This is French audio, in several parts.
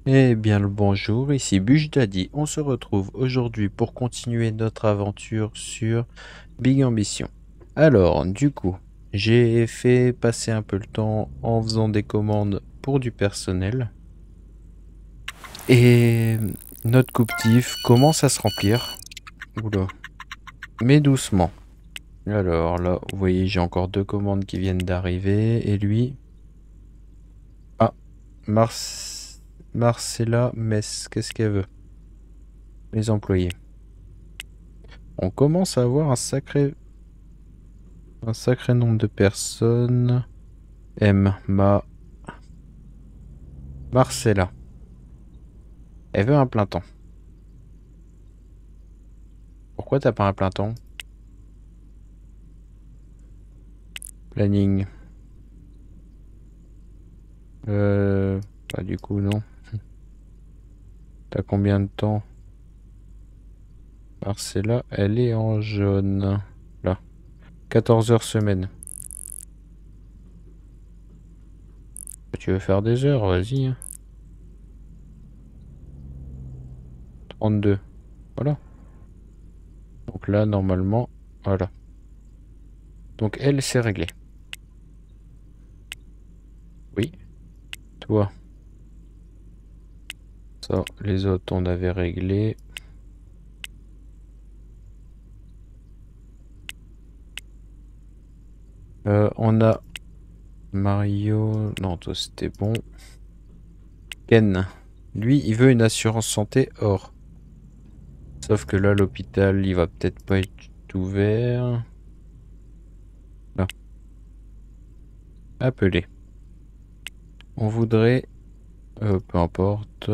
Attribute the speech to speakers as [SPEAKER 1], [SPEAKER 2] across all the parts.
[SPEAKER 1] Eh bien le bonjour, ici Bush Daddy. On se retrouve aujourd'hui pour continuer notre aventure sur Big Ambition. Alors, du coup, j'ai fait passer un peu le temps en faisant des commandes pour du personnel. Et notre couptif commence à se remplir. Oula. Mais doucement. Alors là, vous voyez, j'ai encore 2 commandes qui viennent d'arriver. Et lui... Ah, Marcella Mess, qu'est-ce qu'elle veut? Les employés. On commence à avoir un sacré nombre de personnes. Marcella. Elle veut un plein temps. Pourquoi t'as pas un plein temps? Planning. Euh... Bah du coup non. T'as combien de temps? Marcella, elle est en jaune. Là. 14 heures semaine. Tu veux faire des heures? Vas-y, hein. 32. Voilà. Donc là, normalement, voilà. Donc elle, c'est réglé. Oui. Toi. Ça, les autres, on avait réglé. On a Mario... Non, toi, c'était bon. Ken. Lui, il veut une assurance santé or. Sauf que là, l'hôpital, il va peut-être pas être ouvert. Là. Appeler. On voudrait... peu importe.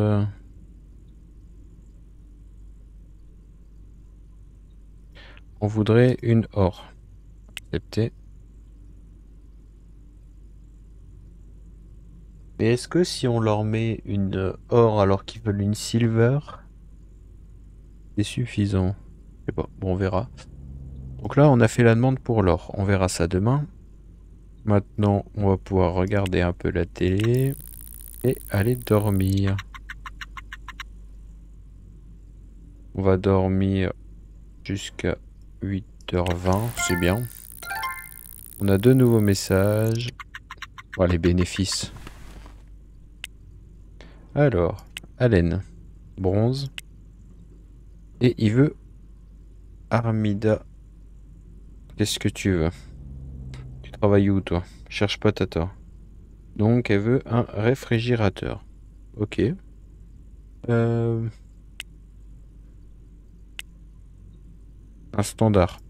[SPEAKER 1] On voudrait une or. Accepter. Mais est-ce que si on leur met une or alors qu'ils veulent une silver, c'est suffisant? Je sais pas. Bon, on verra. Donc là, on a fait la demande pour l'or. On verra ça demain. Maintenant, on va pouvoir regarder un peu la télé et aller dormir. On va dormir jusqu'à 8h20, c'est bien. On a 2 nouveaux messages. Voilà les bénéfices. Alors, Allen, bronze. Et il veut Armida. Qu'est-ce que tu veux? Tu travailles où toi? Cherche pas tata. Donc elle veut un réfrigérateur. Ok. Euh, un standard.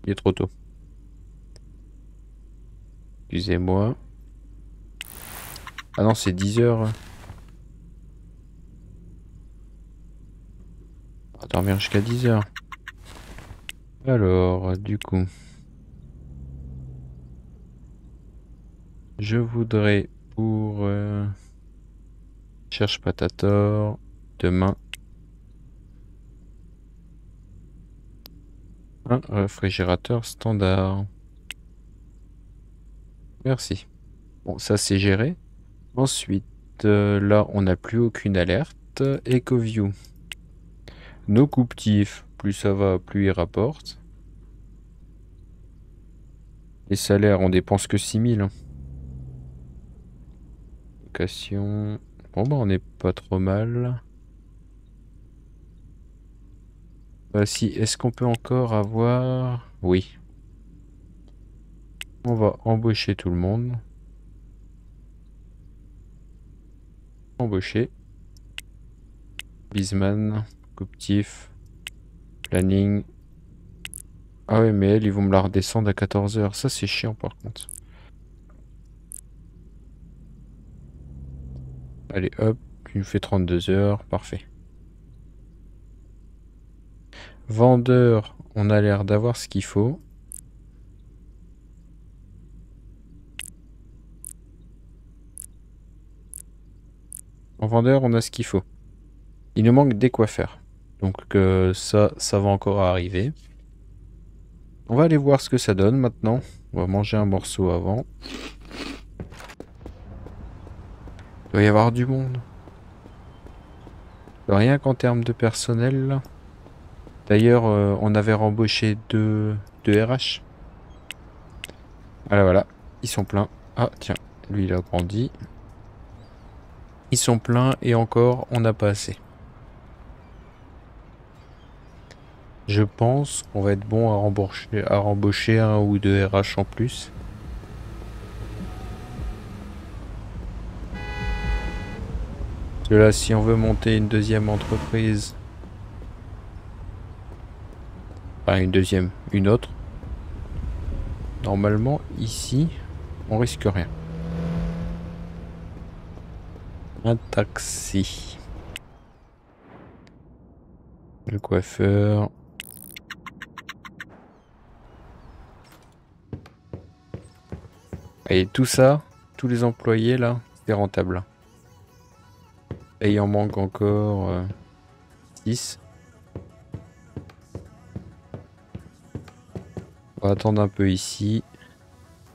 [SPEAKER 1] Il est trop tôt. Excusez-moi. Ah non, c'est 10 heures. On va dormir jusqu'à 10 heures. Alors, du coup, je voudrais pour... cherche pas ta tort. Demain, un réfrigérateur standard. Merci. Bon, ça c'est géré. Ensuite, là, on n'a plus aucune alerte. EcoView. Nos couptifs, plus ça va, plus ils rapportent. Les salaires, on dépense que 6000. Location. Bon, bah, on n'est pas trop mal. Si, est-ce qu'on peut encore avoir... Oui. On va embaucher tout le monde. Embaucher. Bisman, couptif, planning. Ah ouais, mais elle, ils vont me la redescendre à 14 heures. Ça, c'est chiant par contre. Allez, hop, tu nous fais 32 heures. Parfait. Vendeur, on a l'air d'avoir ce qu'il faut. En vendeur, on a ce qu'il faut. Il nous manque des coiffeurs. Donc ça va encore arriver. On va aller voir ce que ça donne maintenant. On va manger un morceau avant. Il doit y avoir du monde. Rien qu'en termes de personnel, là. D'ailleurs, on avait rembauché deux RH. Voilà, voilà. Ils sont pleins. Ah, tiens. Lui, il a grandi. Ils sont pleins et encore, on n'a pas assez. Je pense qu'on va être bon à rembaucher un ou deux RH en plus. Parce que là, si on veut monter une deuxième entreprise, enfin une autre, normalement, ici, on risque rien. Un taxi. Le coiffeur. Et tout ça, tous les employés là, c'est rentable. Et il en manque encore 6. On va attendre un peu ici.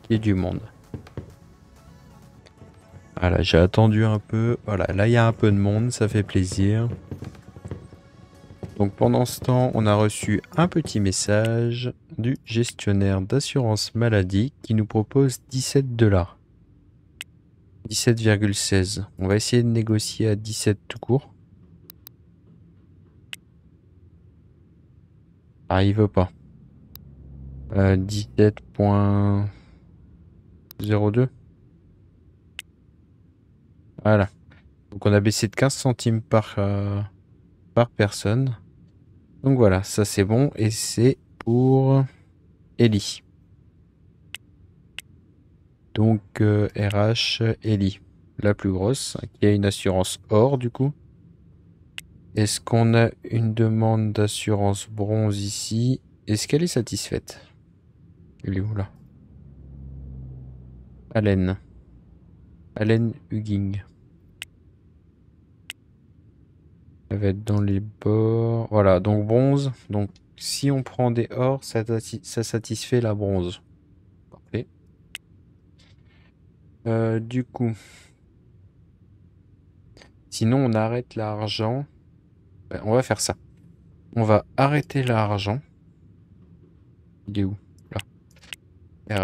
[SPEAKER 1] Il y ait du monde. Voilà, j'ai attendu un peu. Voilà, là il y a un peu de monde, ça fait plaisir. Donc pendant ce temps, on a reçu un petit message du gestionnaire d'assurance maladie qui nous propose 17 $. 17,16. On va essayer de négocier à 17 tout court. Ah, il veut pas. 17,02. Voilà. Donc on a baissé de 15 centimes par personne. Donc voilà, ça c'est bon. Et c'est pour Ellie. Donc RH Ellie, la plus grosse, qui a une assurance or du coup. Est-ce qu'on a une demande d'assurance bronze ici? Est-ce qu'elle est satisfaite? Elle est où là? Allen. Allen Hugging. Elle va être dans les bords. Voilà, donc bronze. Donc si on prend des or, ça satisfait la bronze. Parfait. Du coup, sinon on arrête l'argent. Ouais, on va faire ça. On va arrêter l'argent. Il est où? Là.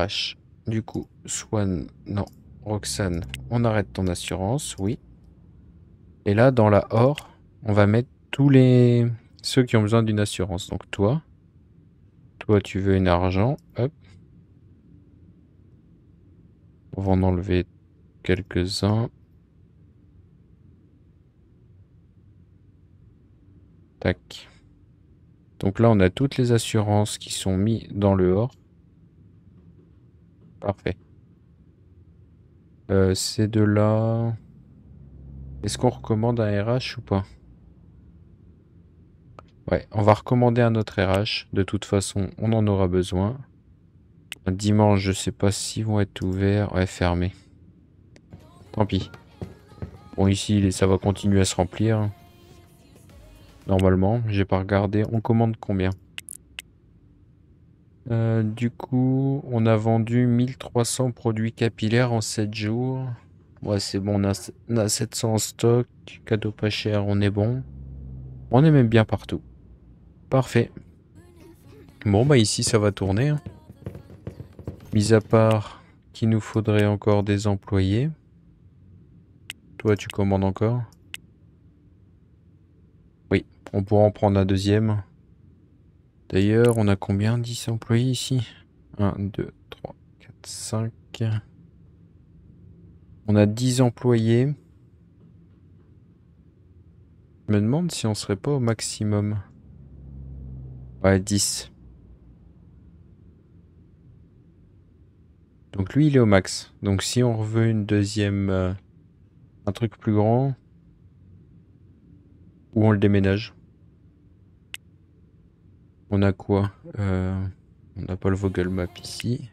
[SPEAKER 1] RH. Du coup, Swan. Non. Roxane. On arrête ton assurance. Oui. Et là, dans la or, on va mettre tous ceux qui ont besoin d'une assurance. Donc toi. Toi, tu veux une argent. Hop. On va en enlever quelques-uns. Tac. Donc là, on a toutes les assurances qui sont mises dans le or. Parfait. Ces deux-là... Est-ce qu'on recommande un RH ou pas? Ouais, on va recommander un autre RH. De toute façon, on en aura besoin. Un dimanche, je sais pas s'ils vont être ouverts. Ouais, fermés. Tant pis. Bon, ici, ça va continuer à se remplir. Normalement, j'ai pas regardé. On commande combien? Du coup, on a vendu 1300 produits capillaires en 7 jours. Ouais, c'est bon, on a 700 en stock. Cadeau pas cher, on est bon. On est même bien partout. Parfait. Bon, bah ici, ça va tourner, hein. Mis à part qu'il nous faudrait encore des employés. Toi, tu commandes encore? Oui, on pourra en prendre un deuxième. D'ailleurs, on a combien? 10 employés ici? 1, 2, 3, 4, 5. On a 10 employés. Je me demande si on serait pas au maximum. Ouais, 10. Donc lui, il est au max. Donc si on veut une deuxième... un truc plus grand... Ou on le déménage. On a quoi? On n'a pas le Vogelmap ici.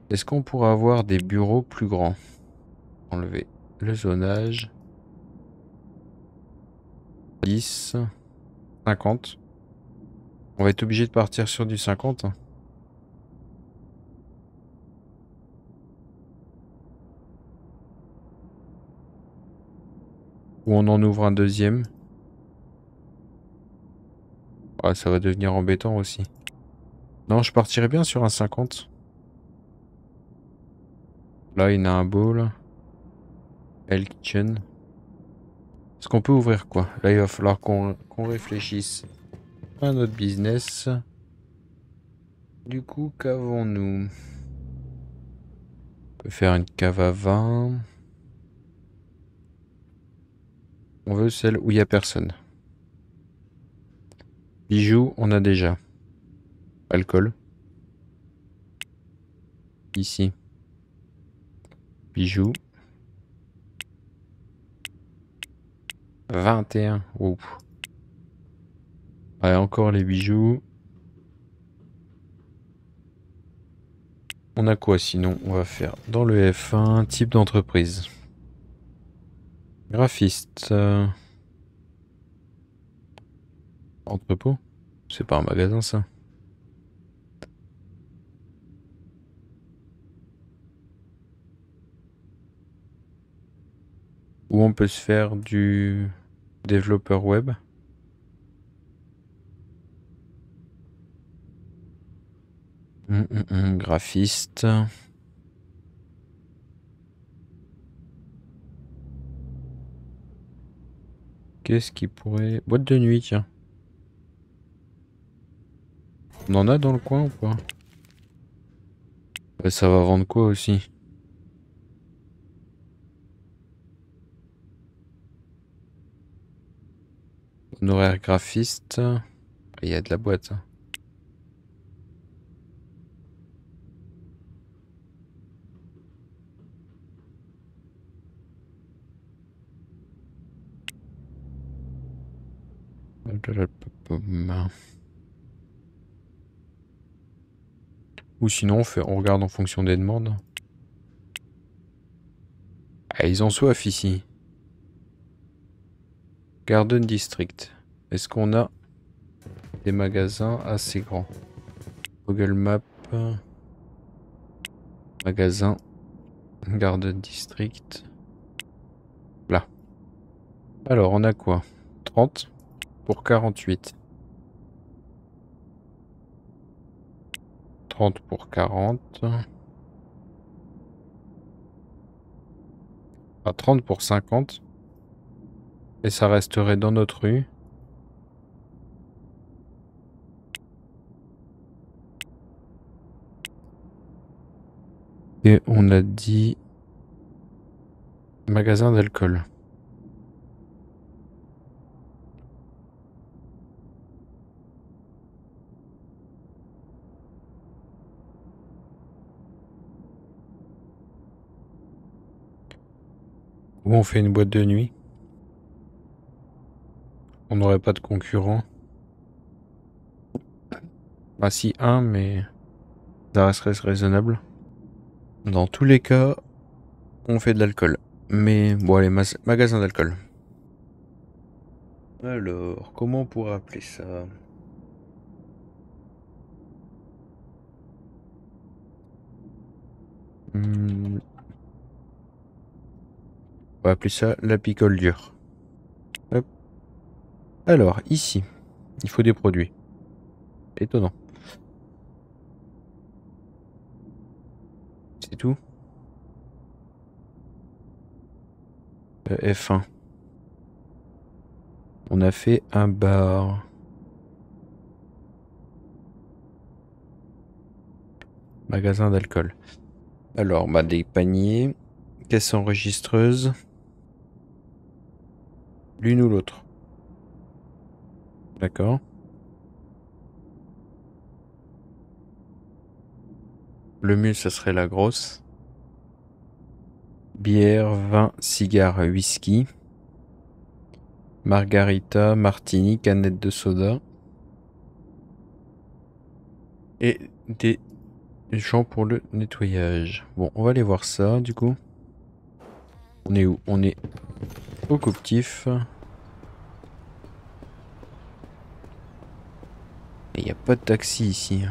[SPEAKER 1] Est-ce qu'on pourra avoir des bureaux plus grands? Enlever le zonage. 10. 50. On va être obligé de partir sur du 50. Ou on en ouvre un deuxième. Ah, ça va devenir embêtant aussi. Non, je partirais bien sur un 50. Là, il y en a un bowl. Hell Kitchen. Est-ce qu'on peut ouvrir quoi? Là, il va falloir qu'on réfléchisse à notre business. Du coup, qu'avons-nous? On peut faire une cave à vin. On veut celle où il n'y a personne. Bijoux, on a déjà. Alcool. Ici. Bijoux. 21. Ouh. Ouais, encore les bijoux. On a quoi sinon? On va faire dans le F1, type d'entreprise. Graphiste. Entrepôt? C'est pas un magasin ça. Ou on peut se faire du développeur web. Graphiste. Qu'est-ce qui pourrait... Boîte de nuit, tiens. On en a dans le coin ou pas? Ça va vendre quoi aussi? Honoraire graphiste. Il y a de la boîte. Hein. Ou sinon on regarde en fonction des demandes. Ah, ils ont soif ici. Garden District. Est-ce qu'on a des magasins assez grands? Google Maps. Magasin. Garden District. Là. Alors on a quoi? 30 pour 48. 30 pour 40. À 30 pour 50. Et ça resterait dans notre rue. Et on a dit magasin d'alcool. Où on fait une boîte de nuit. On n'aurait pas de concurrent. Ah si, un, mais ça resterait raisonnable. Dans tous les cas, on fait de l'alcool. Mais bon, allez, magasin d'alcool. Alors, comment on pourrait appeler ça? On va appeler ça la picole dure. Hop. Alors, ici, il faut des produits. Étonnant. C'est tout? F1. On a fait un bar. Magasin d'alcool. Alors, bah, des paniers. Caisse enregistreuse. L'une ou l'autre. D'accord. Le mieux, ça serait la grosse. Bière, vin, cigare, whisky. Margarita, martini, canette de soda. Et des gens pour le nettoyage. Bon, on va aller voir ça, du coup. On est où? On est au Couptif. Et il n'y a pas de taxi ici.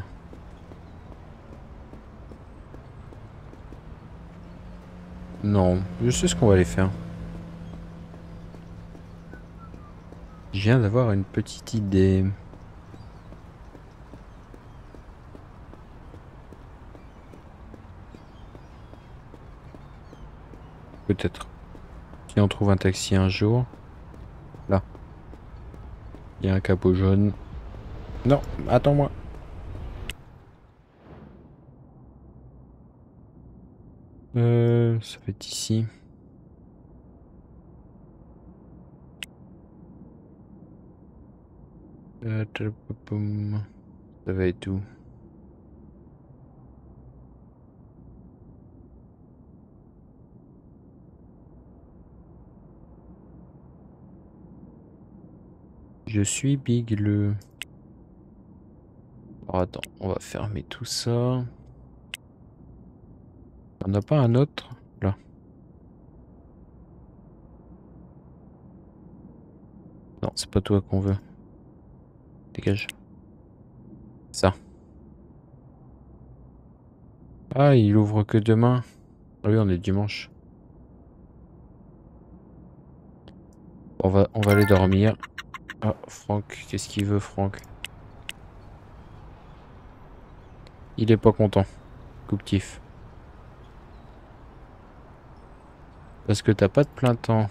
[SPEAKER 1] Non, je sais ce qu'on va aller faire. Je viens d'avoir une petite idée. Peut-être. Si on trouve un taxi un jour. Là. Il y a un capot jaune. Non, attends-moi. Ça va être ici. Tchapoum. Ça va être où? Je suis Big le. Alors attends, on va fermer tout ça. On n'a pas un autre? Là. Non, c'est pas toi qu'on veut. Dégage. Ça. Ah, il ouvre que demain. Ah oui, on est dimanche. On va aller dormir. Ah, Franck, qu'est-ce qu'il veut, Franck? Il est pas content. Couptif. Parce que t'as pas de plein temps.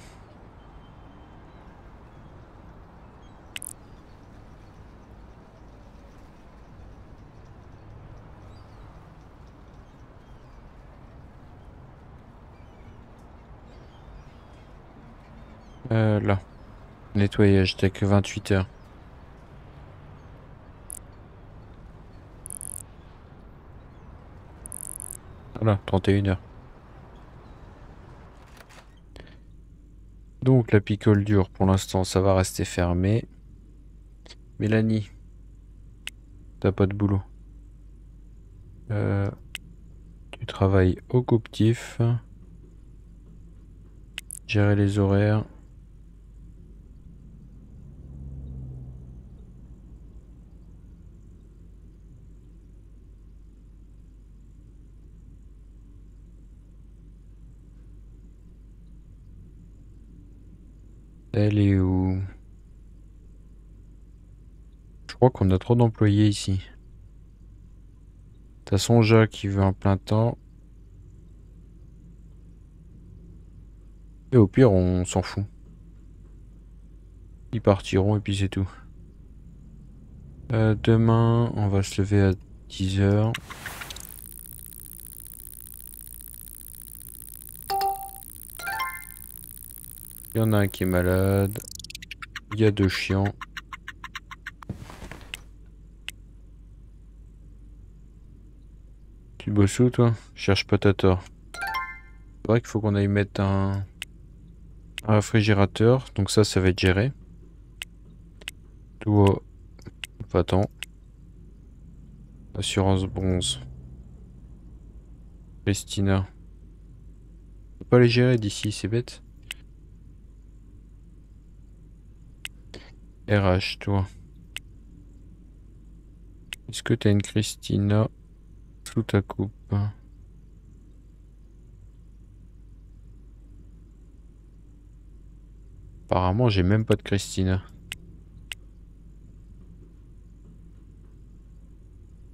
[SPEAKER 1] Là. Nettoyage, t'as que 28 heures. Voilà, 31 heures. Donc la picole dure, pour l'instant, ça va rester fermé. Mélanie, t'as pas de boulot. Tu travailles au couptif. Gérer les horaires. Elle est où? Je crois qu'on a trop d'employés ici. T'as Sonja qui veut un plein temps. Et au pire, on s'en fout. Ils partiront et puis c'est tout. Demain, on va se lever à 10 heures. Il y en a un qui est malade. Il y a 2 chiens. Tu bosses où toi? Cherche pas ta tort. C'est vrai qu'il faut qu'on aille mettre un réfrigérateur. Donc ça va être géré. Toi, va-t'en. Assurance bronze. Christina. On peut pas les gérer d'ici, c'est bête. RH, toi. Est-ce que t'as une Christina sous ta coupe? Apparemment, j'ai même pas de Christina.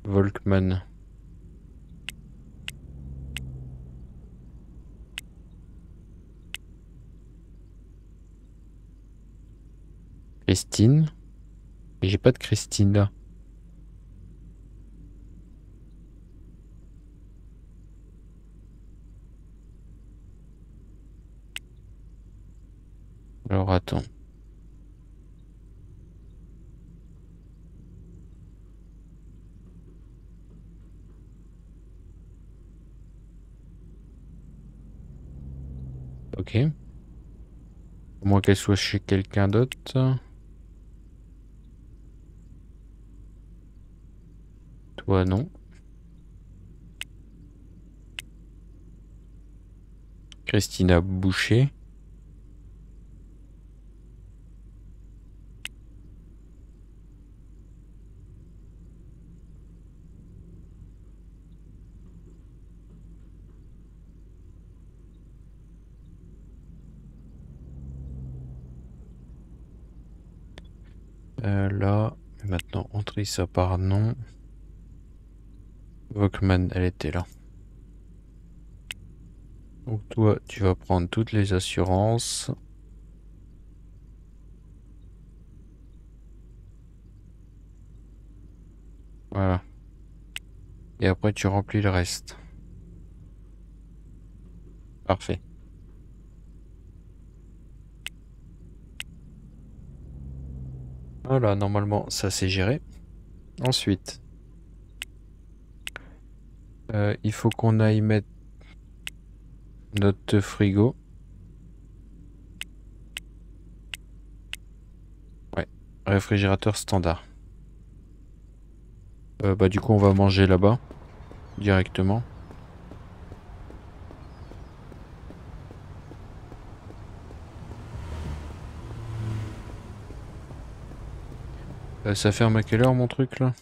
[SPEAKER 1] Volkman. Christine. Et j'ai pas de Christina. Alors attends. Ok. À moins qu'elle soit chez quelqu'un d'autre. Toi, non. Christina Boucher. Là, maintenant on trie ça par nom. Volkman, elle était là. Donc toi, tu vas prendre toutes les assurances. Voilà. Et après, tu remplis le reste. Parfait. Voilà, normalement, ça c'est géré. Ensuite, il faut qu'on aille mettre notre frigo. Ouais, réfrigérateur standard. Bah du coup, on va manger là-bas, directement. Ça ferme à quelle heure mon truc là?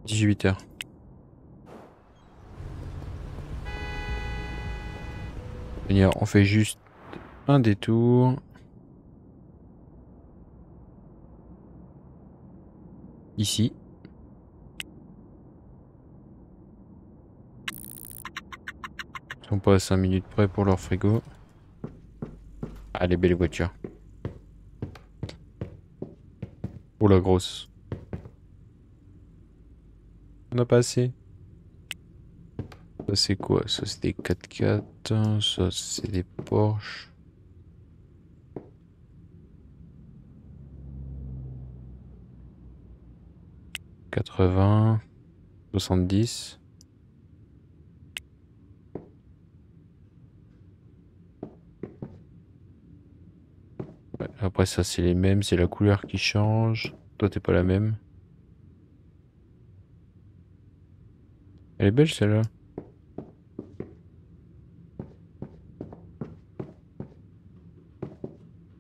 [SPEAKER 1] 18 h. On fait juste un détour. Ici. Ils sont pas à 5 minutes près pour leur frigo. Ah, les belles voitures. Oh la grosse. On n'a pas assez. Ça c'est quoi? Ça c'est des 4x4. Ça c'est des Porsche. « 80. 70. Ouais, après ça c'est les mêmes. C'est la couleur qui change. Toi t'es pas la même. Elle est belle celle-là.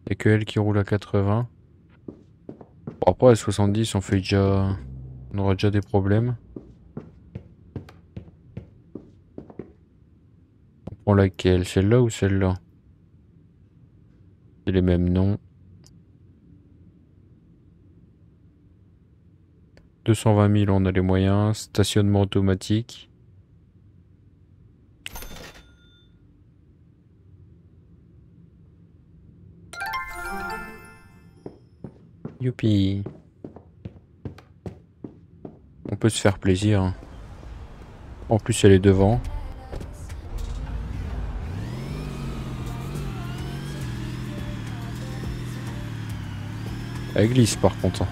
[SPEAKER 1] Y'a que elle qui roule à 80. Bon, après à 70 on fait déjà... On aura déjà des problèmes. On prend laquelle? Celle-là ou celle-là? C'est les mêmes noms. 220 000 on a les moyens. Stationnement automatique. Youpi. On peut se faire plaisir. En plus elle est devant. Elle glisse par contre.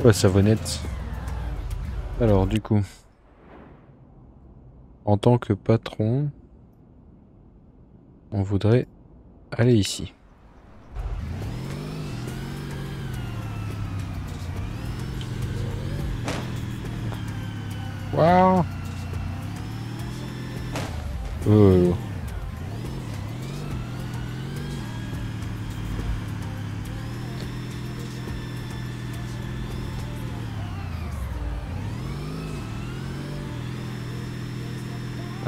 [SPEAKER 1] Ouais, savonnette. Alors du coup, en tant que patron, on voudrait aller ici. Waouh. Oh.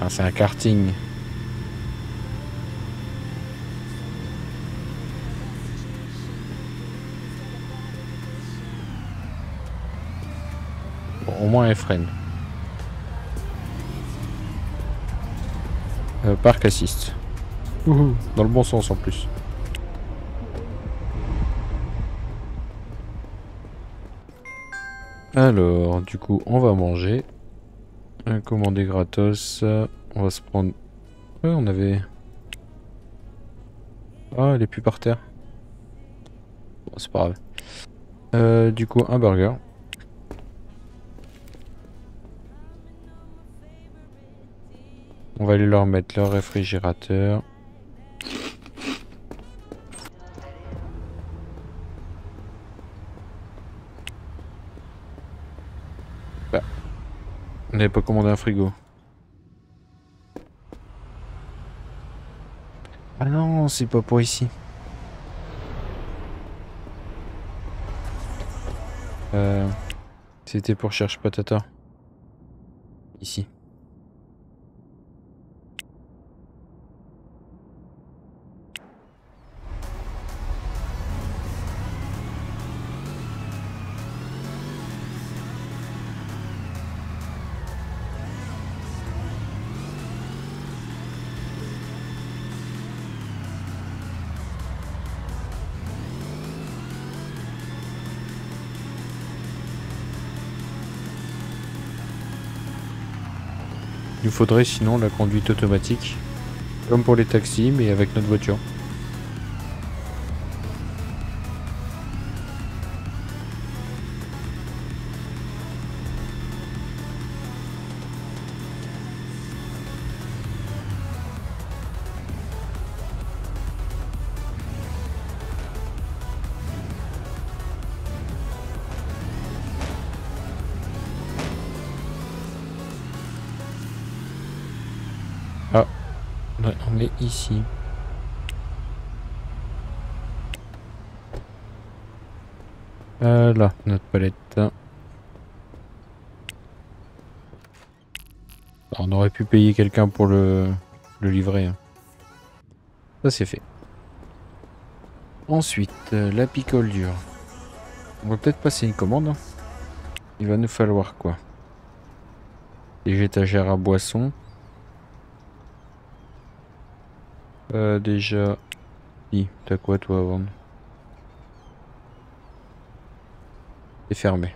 [SPEAKER 1] Ah, c'est un karting. Bon, au moins elle freine. Parc assist. Ouhou, dans le bon sens en plus. Alors, du coup, on va manger. Commander gratos. On va se prendre... Ouais, on avait... Ah, elle est plus par terre. Bon, c'est pas grave. Du coup, un burger. On va aller leur mettre leur réfrigérateur. Bah, on n'avait pas commandé un frigo. Ah non, c'est pas pour ici. C'était pour chercher patata. Ici. nous faudrait sinon la conduite automatique, comme pour les taxis, mais avec notre voiture. Ah, ouais, on est ici. Là, notre palette. On aurait pu payer quelqu'un pour le livrer. Hein. Ça, c'est fait. Ensuite, la picole dure. On va peut-être passer une commande. Hein. Il va nous falloir quoi? Des étagères à boissons. Déjà... Si, t'as quoi toi à vendre? C'est fermé.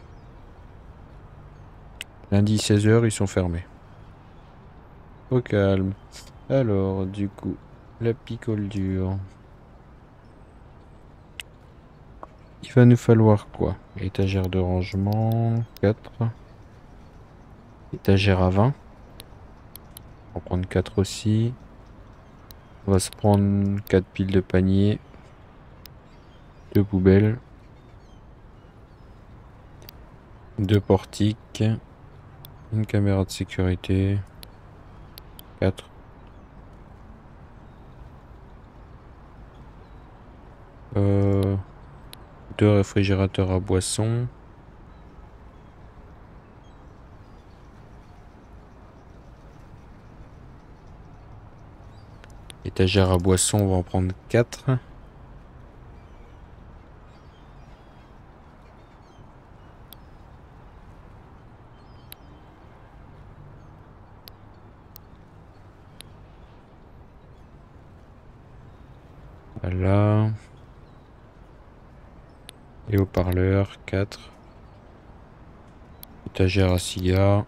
[SPEAKER 1] Lundi 16h, ils sont fermés. Au calme. Alors, du coup, la picole dure. Il va nous falloir quoi? Étagère de rangement, 4. Étagère à 20. On va prendre 4 aussi. On va se prendre 4 piles de panier. 2 poubelles. 2 portiques. Une caméra de sécurité. 4. Euh... 2 réfrigérateurs à boissons. Étagère à boissons, on va en prendre 4. Voilà. Et haut-parleur, 4. Étagère à cigares.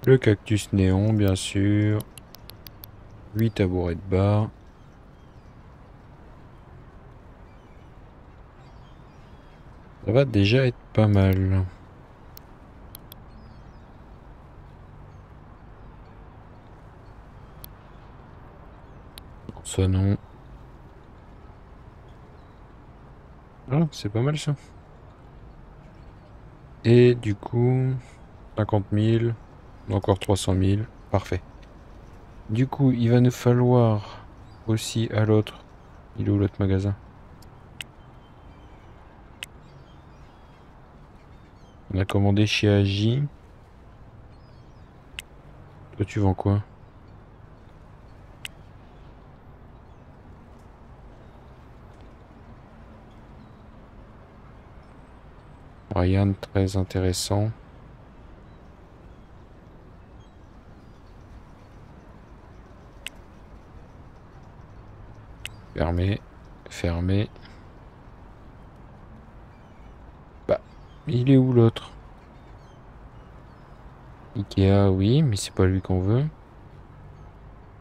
[SPEAKER 1] Le cactus néon, bien sûr. 8 tabourets de bar. Ça va déjà être pas mal. Ça non. Ah, c'est pas mal ça. Et du coup, 50 000. Encore 300 000. Parfait. Du coup, il va nous falloir aussi à l'autre. Il est où l'autre magasin? On a commandé chez Agi. Toi, tu vends quoi? Rien de très intéressant. Fermé. Fermé. Bah, il est où l'autre? Ikea, oui, mais c'est pas lui qu'on veut.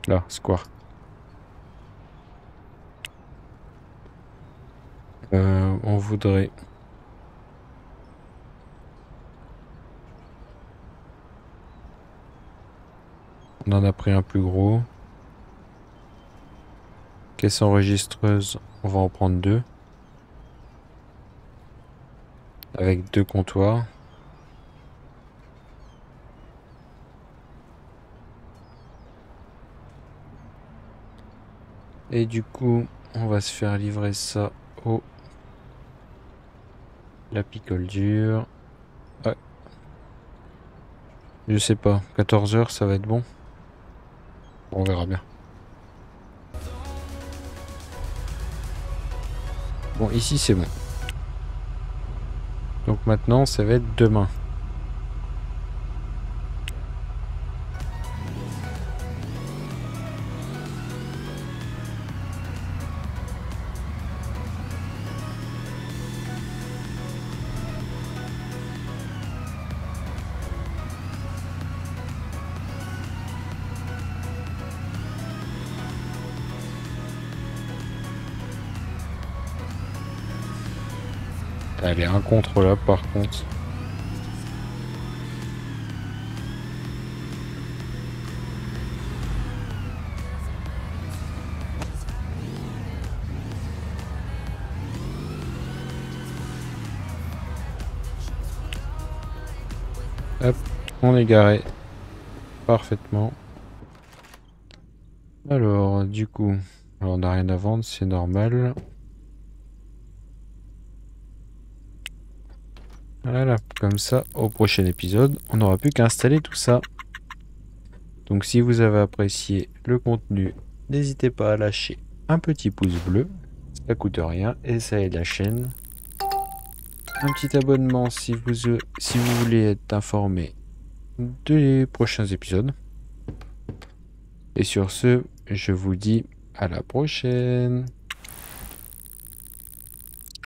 [SPEAKER 1] Là, Square. On voudrait... On en a pris un plus gros. Caisse enregistreuse, on va en prendre 2. Avec 2 comptoirs. Et du coup, on va se faire livrer ça au... La picole dure. Ouais. Je sais pas, 14h ça va être bon. On verra bien. Bon, ici c'est bon. Donc maintenant, ça va être demain. Elle est incontrôlable par contre. Hop, on est garé parfaitement. Alors, du coup, on n'a rien à vendre, c'est normal. Voilà, comme ça, au prochain épisode, on n'aura plus qu'à installer tout ça. Donc si vous avez apprécié le contenu, n'hésitez pas à lâcher un petit pouce bleu, ça coûte rien et ça aide la chaîne. Un petit abonnement si vous voulez être informé des prochains épisodes. Et sur ce, je vous dis à la prochaine.